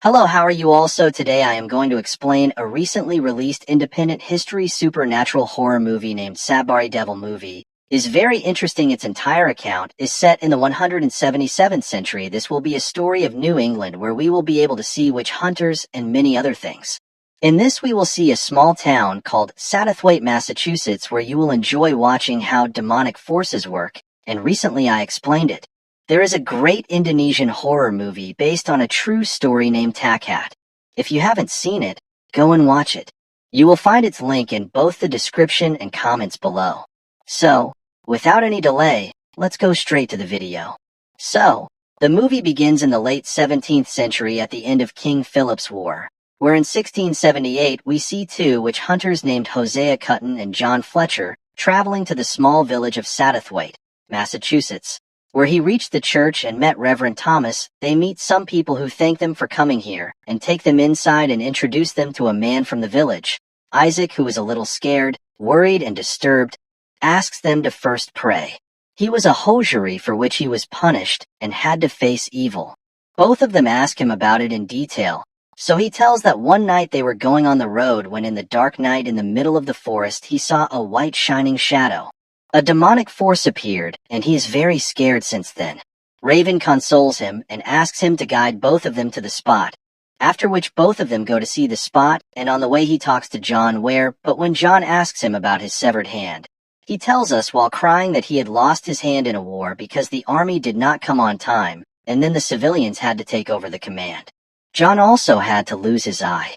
Hello, how are you all? So today I am going to explain a recently released independent history supernatural horror movie named Sudbury Devil movie. Is very interesting. Its entire account is set in the 177th century. This will be a story of New England where we will be able to see witch hunters and many other things. In this we will see a small town called Sudbury, Massachusetts, where you will enjoy watching how demonic forces work, and recently I explained it. There is a great Indonesian horror movie based on a true story named Takat. If you haven't seen it, go and watch it. You will find its link in both the description and comments below. So, without any delay, let's go straight to the video. So, the movie begins in the late 17th century at the end of King Philip's War, where in 1678 we see two witch hunters named Hosea Cutton and John Fletcher traveling to the small village of Sudbury, Massachusetts. Where he reached the church and met Reverend Thomas. They meet some people who thank them for coming here and take them inside and introduce them to a man from the village. Isaac, who is a little scared, worried, and disturbed, asks them to first pray. He was a hosiery for which he was punished and had to face evil. Both of them ask him about it in detail. So he tells that one night they were going on the road when in the dark night in the middle of the forest he saw a white shining shadow. A demonic force appeared, and he is very scared since then. Raven consoles him and asks him to guide both of them to the spot, after which both of them go to see the spot, and on the way he talks to John but when John asks him about his severed hand, he tells us while crying that he had lost his hand in a war because the army did not come on time, and then the civilians had to take over the command. John also had to lose his eye.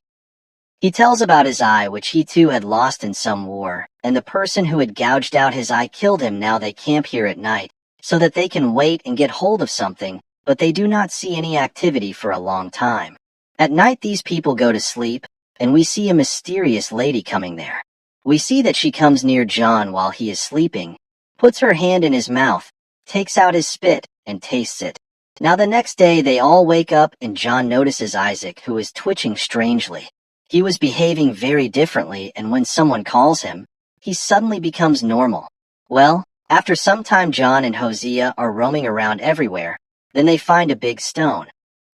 He tells about his eye, which he too had lost in some war, and the person who had gouged out his eye killed him. Now they camp here at night, so that they can wait and get hold of something, but they do not see any activity for a long time. At night these people go to sleep, and we see a mysterious lady coming there. We see that she comes near John while he is sleeping, puts her hand in his mouth, takes out his spit, and tastes it. Now the next day they all wake up and John notices Isaac, who is twitching strangely. He was behaving very differently, and when someone calls him, he suddenly becomes normal. Well, after some time John and Hosea are roaming around everywhere, then they find a big stone.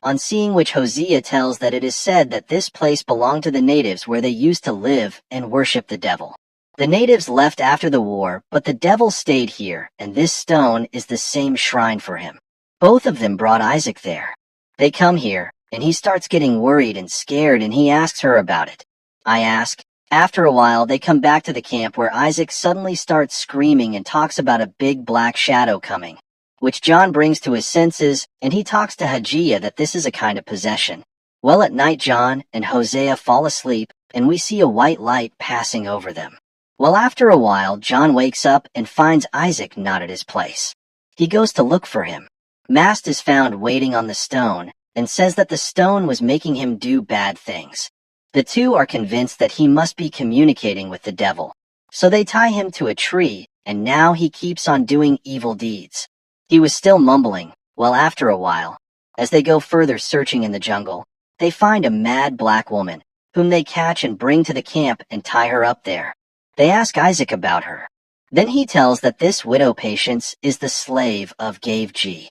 On seeing which Hosea tells that it is said that this place belonged to the natives where they used to live and worship the devil. The natives left after the war, but the devil stayed here, and this stone is the same shrine for him. Both of them brought Isaac there. They come here, and he starts getting worried and scared, and he asks her about it. I ask. After a while they come back to the camp where Isaac suddenly starts screaming and talks about a big black shadow coming, which John brings to his senses, and he talks to Hosea that this is a kind of possession. Well, at night John and Hosea fall asleep, and we see a white light passing over them. Well, after a while John wakes up and finds Isaac not at his place. He goes to look for him. Mast is found waiting on the stone, and says that the stone was making him do bad things. The two are convinced that he must be communicating with the devil, so they tie him to a tree, and now he keeps on doing evil deeds. He was still mumbling. Well, after a while, as they go further searching in the jungle, they find a mad black woman, whom they catch and bring to the camp and tie her up there. They ask Isaac about her. Then he tells that this widow Patience is the slave of Gavji.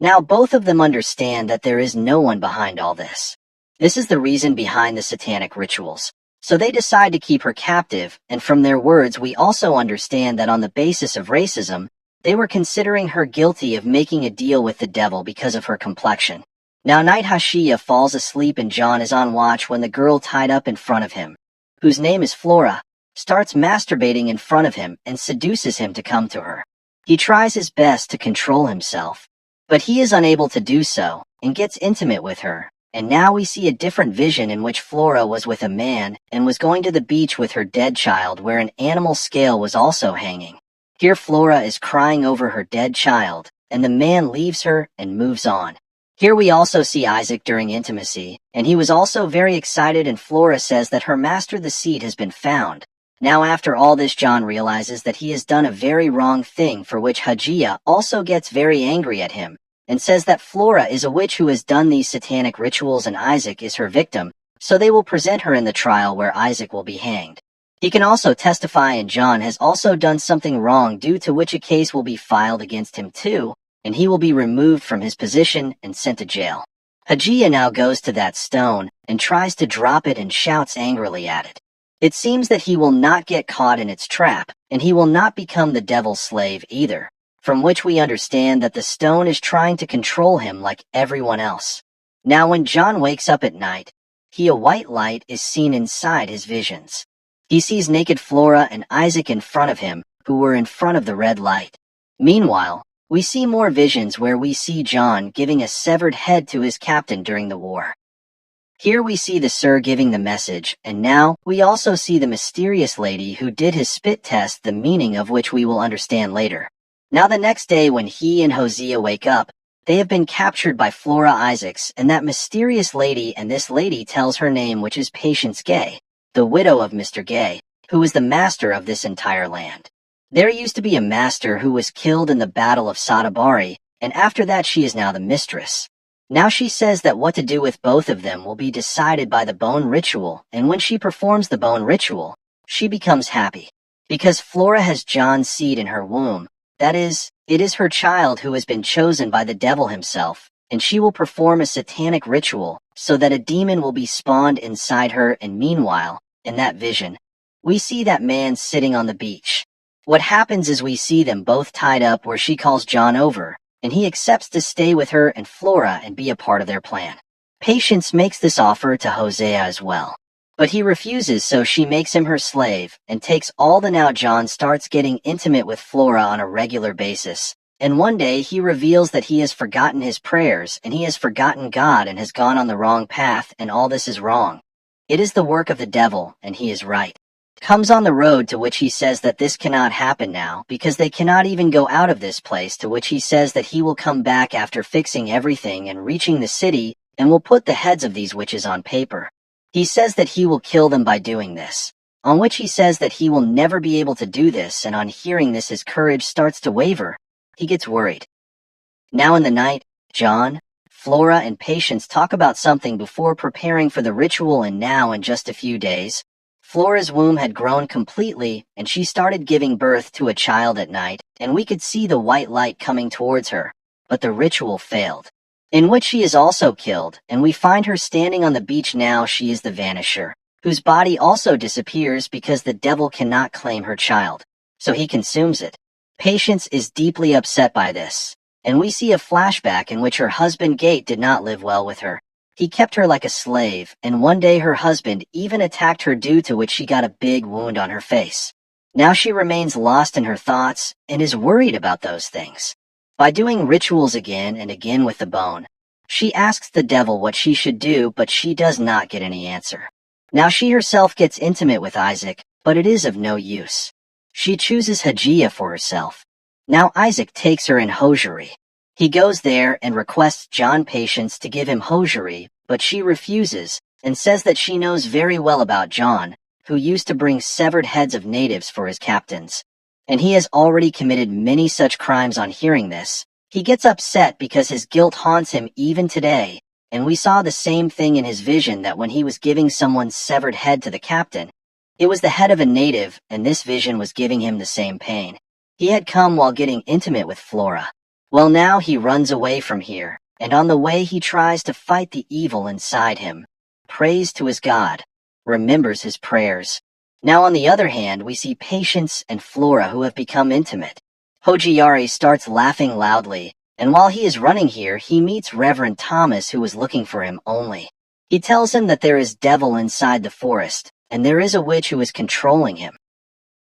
Now both of them understand that there is no one behind all this. This is the reason behind the satanic rituals. So they decide to keep her captive, and from their words we also understand that on the basis of racism, they were considering her guilty of making a deal with the devil because of her complexion. Now night Hosea falls asleep and John is on watch when the girl tied up in front of him, whose name is Flora, starts masturbating in front of him and seduces him to come to her. He tries his best to control himself, but he is unable to do so, and gets intimate with her, and now we see a different vision in which Flora was with a man, and was going to the beach with her dead child where an animal scale was also hanging. Here Flora is crying over her dead child, and the man leaves her and moves on. Here we also see Isaac during intimacy, and he was also very excited, and Flora says that her master the seed has been found. Now after all this John realizes that he has done a very wrong thing, for which Hosea also gets very angry at him, and says that Flora is a witch who has done these satanic rituals and Isaac is her victim, so they will present her in the trial where Isaac will be hanged. He can also testify, and John has also done something wrong, due to which a case will be filed against him too, and he will be removed from his position and sent to jail. Hajia now goes to that stone and tries to drop it and shouts angrily at it. It seems that he will not get caught in its trap, and he will not become the devil's slave either, from which we understand that the stone is trying to control him like everyone else. Now when John wakes up at night, a white light is seen inside his visions. He sees naked Flora and Isaac in front of him, who were in front of the red light. Meanwhile, we see more visions where we see John giving a severed head to his captain during the war. Here we see the Sir giving the message, and now we also see the mysterious lady who did his spit test, the meaning of which we will understand later. Now the next day when he and Hosea wake up, they have been captured by Flora Isaacs and that mysterious lady, and this lady tells her name, which is Patience Gay, the widow of Mr. Gay, who is the master of this entire land. There used to be a master who was killed in the Battle of Sudbury, and after that she is now the mistress. Now she says that what to do with both of them will be decided by the bone ritual, and when she performs the bone ritual, she becomes happy. Because Flora has John's seed in her womb, that is, it is her child who has been chosen by the devil himself, and she will perform a satanic ritual so that a demon will be spawned inside her, and meanwhile, in that vision, we see that man sitting on the beach. What happens is we see them both tied up where she calls John over, and he accepts to stay with her and Flora and be a part of their plan. Patience makes this offer to Hosea as well, but he refuses, so she makes him her slave and takes all the. Now John starts getting intimate with Flora on a regular basis, and one day he reveals that he has forgotten his prayers and he has forgotten God and has gone on the wrong path, and all this is wrong. It is the work of the devil, and he is right. Comes on the road, to which he says that this cannot happen now because they cannot even go out of this place, to which he says that he will come back after fixing everything and reaching the city and will put the heads of these witches on paper. He says that he will kill them by doing this, on which he says that he will never be able to do this, and on hearing this his courage starts to waver. He gets worried. Now in the night, John, Flora and Patience talk about something before preparing for the ritual, and now in just a few days, Flora's womb had grown completely, and she started giving birth to a child at night, and we could see the white light coming towards her, but the ritual failed, in which she is also killed, and we find her standing on the beach. Now she is the Vanisher, whose body also disappears because the devil cannot claim her child, so he consumes it. Patience is deeply upset by this, and we see a flashback in which her husband Gate did not live well with her. He kept her like a slave, and one day her husband even attacked her, due to which she got a big wound on her face. Now she remains lost in her thoughts and is worried about those things. By doing rituals again and again with the bone, she asks the devil what she should do, but she does not get any answer. Now she herself gets intimate with Isaac, but it is of no use. She chooses Hajia for herself. Now Isaac takes her in hosiery. He goes there and requests John Patience to give him hosiery, but she refuses and says that she knows very well about John, who used to bring severed heads of natives for his captains, and he has already committed many such crimes. On hearing this, he gets upset because his guilt haunts him even today, and we saw the same thing in his vision, that when he was giving someone's severed head to the captain, it was the head of a native, and this vision was giving him the same pain. He had come while getting intimate with Flora. Well, now he runs away from here, and on the way he tries to fight the evil inside him, prays to his God, remembers his prayers. Now on the other hand, we see Patience and Flora, who have become intimate. Hojiari starts laughing loudly, and while he is running here, he meets Reverend Thomas, who is looking for him only. He tells him that there is devil inside the forest, and there is a witch who is controlling him.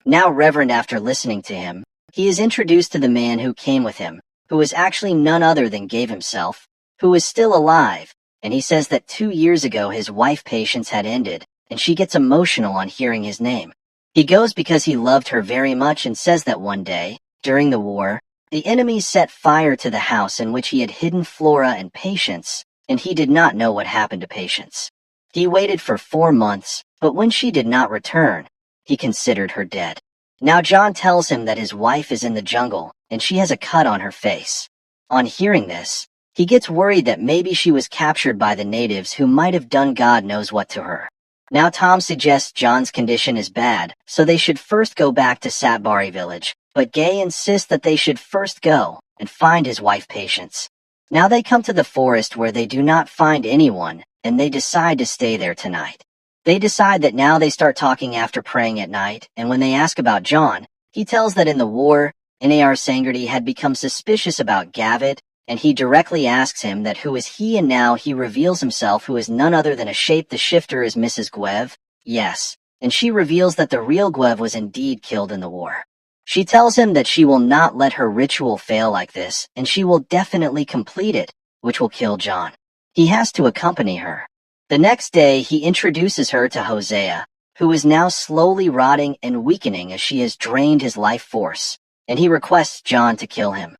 Now Reverend, after listening to him, he is introduced to the man who came with him, who is actually none other than Gave himself, who is still alive, and he says that 2 years ago his wife Patience had ended, and she gets emotional on hearing his name. He goes because he loved her very much, and says that one day, during the war, the enemy set fire to the house in which he had hidden Flora and Patience, and he did not know what happened to Patience. He waited for 4 months, but when she did not return, he considered her dead. Now John tells him that his wife is in the jungle, and she has a cut on her face. On hearing this, he gets worried that maybe she was captured by the natives, who might have done God knows what to her. Now Tom suggests John's condition is bad, so they should first go back to Sudbury village, but Gay insists that they should first go and find his wife Patience. Now they come to the forest where they do not find anyone, and they decide to stay there tonight. They decide that now they start talking after praying at night, and when they ask about John, he tells that in the war, Nar Sangarty had become suspicious about Gavit, and he directly asks him that who is he, and now he reveals himself who is none other than a shape the shifter is Mrs. Gwev. Yes, and she reveals that the real Gwev was indeed killed in the war. She tells him that she will not let her ritual fail like this, and she will definitely complete it, which will kill John. He has to accompany her. The next day, he introduces her to Hosea, who is now slowly rotting and weakening as she has drained his life force, and he requests John to kill him.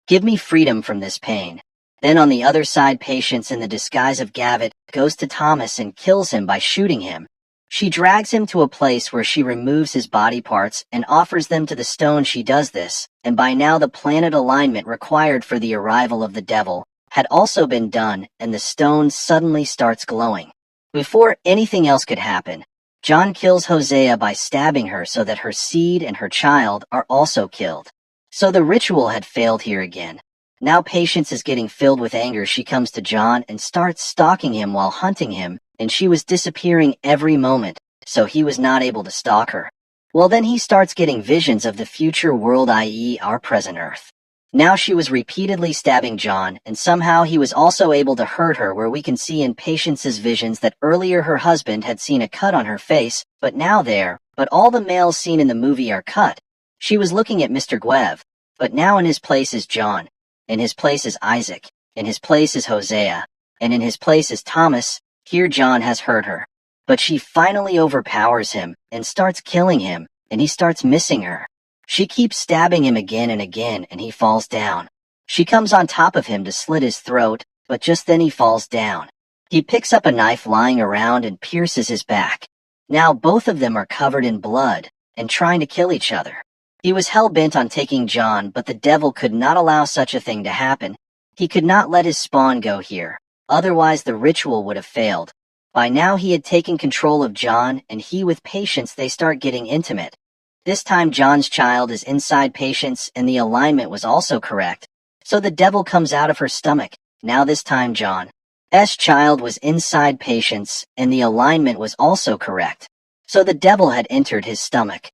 Give me freedom from this pain. Then on the other side, Patience, in the disguise of Gavit, goes to Thomas and kills him by shooting him. She drags him to a place where she removes his body parts and offers them to the stone. She does this, and by now the planet alignment required for the arrival of the devil had also been done, and the stone suddenly starts glowing. Before anything else could happen, John kills Hosea by stabbing her so that her seed and her child are also killed. So the ritual had failed here again. Now Patience is getting filled with anger. She comes to John and starts stalking him while hunting him, and she was disappearing every moment, so he was not able to stalk her. Well, then he starts getting visions of the future world, i.e. our present Earth. Now she was repeatedly stabbing John, and somehow he was also able to hurt her, where we can see in Patience's visions that earlier her husband had seen a cut on her face, but all the males seen in the movie are cut. She was looking at Mr. Gwev, but now in his place is John, in his place is Isaac, in his place is Hosea, and in his place is Thomas. Here John has hurt her, but she finally overpowers him and starts killing him, and he starts missing her. She keeps stabbing him again and again, and he falls down. She comes on top of him to slit his throat, but just then he falls down. He picks up a knife lying around and pierces his back. Now both of them are covered in blood and trying to kill each other. He was hell-bent on taking John, but the devil could not allow such a thing to happen. He could not let his spawn go here, otherwise the ritual would have failed. By now he had taken control of John, and he with Patience they start getting intimate. This time John's child is inside Patience, and the alignment was also correct. So the devil comes out of her stomach. Now this time John's child was inside Patience, and the alignment was also correct. So the devil had entered his stomach.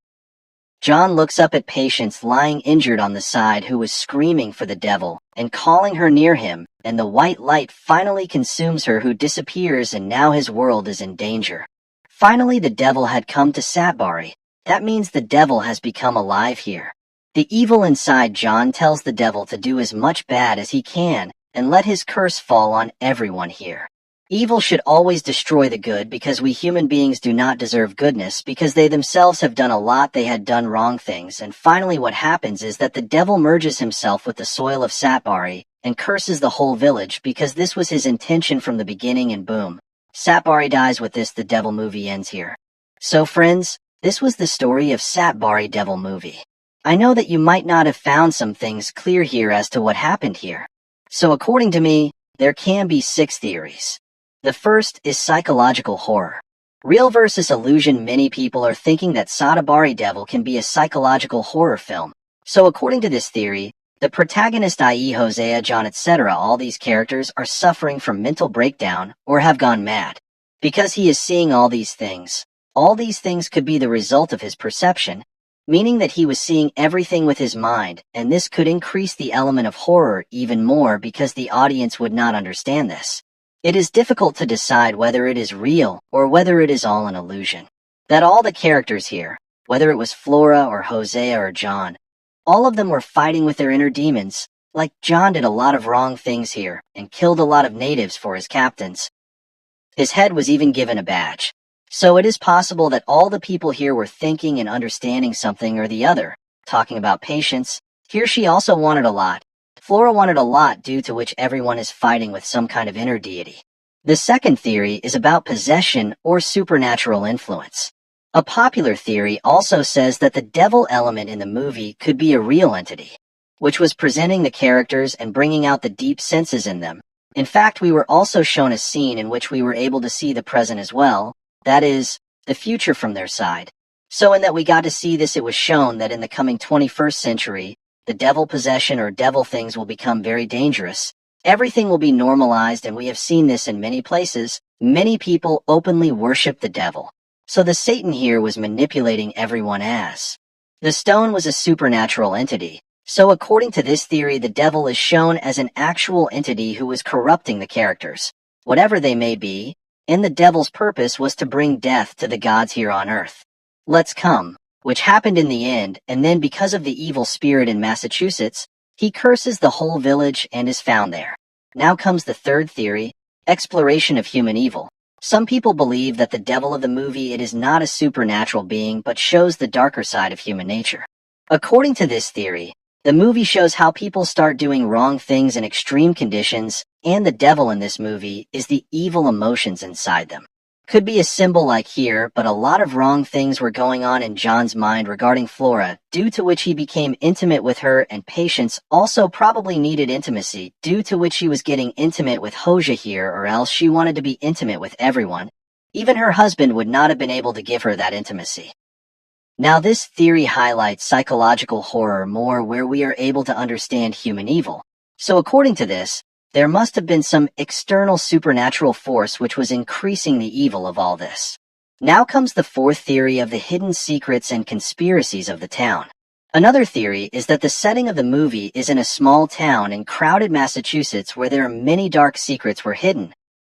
John looks up at Patience lying injured on the side, who was screaming for the devil and calling her near him, and the white light finally consumes her, who disappears, and now his world is in danger. Finally the devil had come to Sudbury. That means the devil has become alive here. The evil inside John tells the devil to do as much bad as he can and let his curse fall on everyone here. Evil should always destroy the good, because we human beings do not deserve goodness, because they themselves have done a lot. They had done wrong things, and finally what happens is that the devil merges himself with the soil of Sudbury and curses the whole village, because this was his intention from the beginning, and boom. Sudbury dies. With this, the devil movie ends here. So friends, this was the story of Sudbury Devil movie. I know that you might not have found some things clear here as to what happened here. So according to me, there can be 6 theories. The first is psychological horror. Real versus illusion. Many people are thinking that Sudbury Devil can be a psychological horror film. So according to this theory, the protagonist, i.e. Hosea, John, etc., all these characters are suffering from mental breakdown or have gone mad. Because he is seeing all these things. All these things could be the result of his perception, meaning that he was seeing everything with his mind, and this could increase the element of horror even more because the audience would not understand this. It is difficult to decide whether it is real or whether it is all an illusion. That all the characters here, whether it was Flora or Hosea or John, all of them were fighting with their inner demons. Like John did a lot of wrong things here and killed a lot of natives for his captains. His head was even given a badge. So it is possible that all the people here were thinking and understanding something or the other. Talking about Patience, here she also wanted a lot. Flora wanted a lot, due to which everyone is fighting with some kind of inner deity. The second theory is about possession or supernatural influence. A popular theory also says that the devil element in the movie could be a real entity, which was presenting the characters and bringing out the deep senses in them. In fact, we were also shown a scene in which we were able to see the present as well, that is, the future from their side. So in that we got to see this, it was shown that in the coming 21st century, the devil possession or devil things will become very dangerous, Everything will be normalized, and we have seen this in many places. Many people openly worship the devil. So the Satan here was manipulating everyone as. The stone was a supernatural entity. So according to this theory, the devil is shown as an actual entity who was corrupting the characters, whatever they may be, and the devil's purpose was to bring death to the gods here on earth. Let's come, which happened in the end, and then because of the evil spirit in Massachusetts, he curses the whole village and is found there. Now comes the third theory, exploration of human evil. Some people believe that the devil of the movie, it is not a supernatural being but shows the darker side of human nature. According to this theory, the movie shows how people start doing wrong things in extreme conditions, and the devil in this movie is the evil emotions inside them. Could be a symbol like here, but a lot of wrong things were going on in John's mind regarding Flora, due to which he became intimate with her, and Patience also probably needed intimacy, due to which she was getting intimate with Hosea here, or else she wanted to be intimate with everyone. Even her husband would not have been able to give her that intimacy. Now this theory highlights psychological horror more, where we are able to understand human evil. So according to this, there must have been some external supernatural force which was increasing the evil of all this. Now comes the fourth theory of the hidden secrets and conspiracies of the town. Another theory is that the setting of the movie is in a small town in crowded Massachusetts where there are many dark secrets were hidden.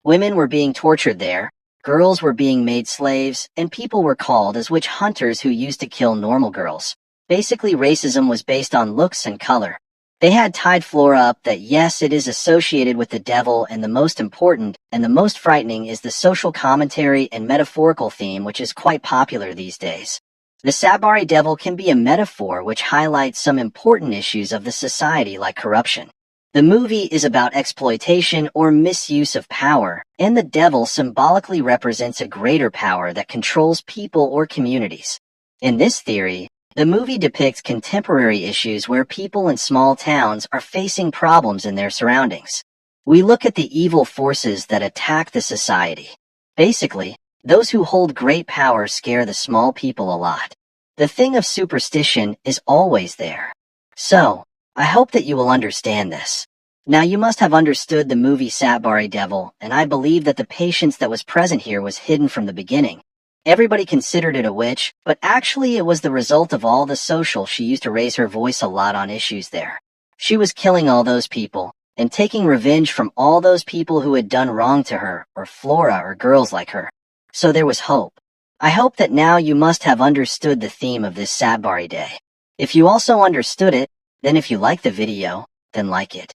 Women were being tortured there, girls were being made slaves, and people were called as witch hunters who used to kill normal girls. Basically, racism was based on looks and color. They had tied Flora up that yes, it is associated with the devil, and the most important and the most frightening is the social commentary and metaphorical theme, which is quite popular these days. The Sudbury Devil can be a metaphor which highlights some important issues of the society like corruption. The movie is about exploitation or misuse of power, and the devil symbolically represents a greater power that controls people or communities. In this theory, the movie depicts contemporary issues where people in small towns are facing problems in their surroundings. We look at the evil forces that attack the society. Basically, those who hold great power scare the small people a lot. The thing of superstition is always there. So, I hope that you will understand this. Now you must have understood the movie Sudbury Devil, and I believe that the patience that was present here was hidden from the beginning. Everybody considered it a witch, but actually it was the result of all the social. She used to raise her voice a lot on issues there. She was killing all those people, and taking revenge from all those people who had done wrong to her, or Flora, or girls like her. So there was hope. I hope that now you must have understood the theme of this Sudbury Day. If you also understood it, then if you like the video, then like it.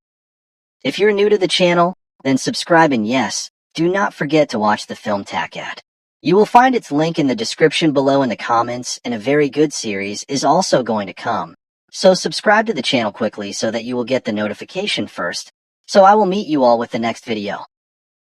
If you're new to the channel, then subscribe, and yes, do not forget to watch the film Tacat. You will find its link in the description below in the comments, and a very good series is also going to come. So subscribe to the channel quickly so that you will get the notification first. So I will meet you all with the next video.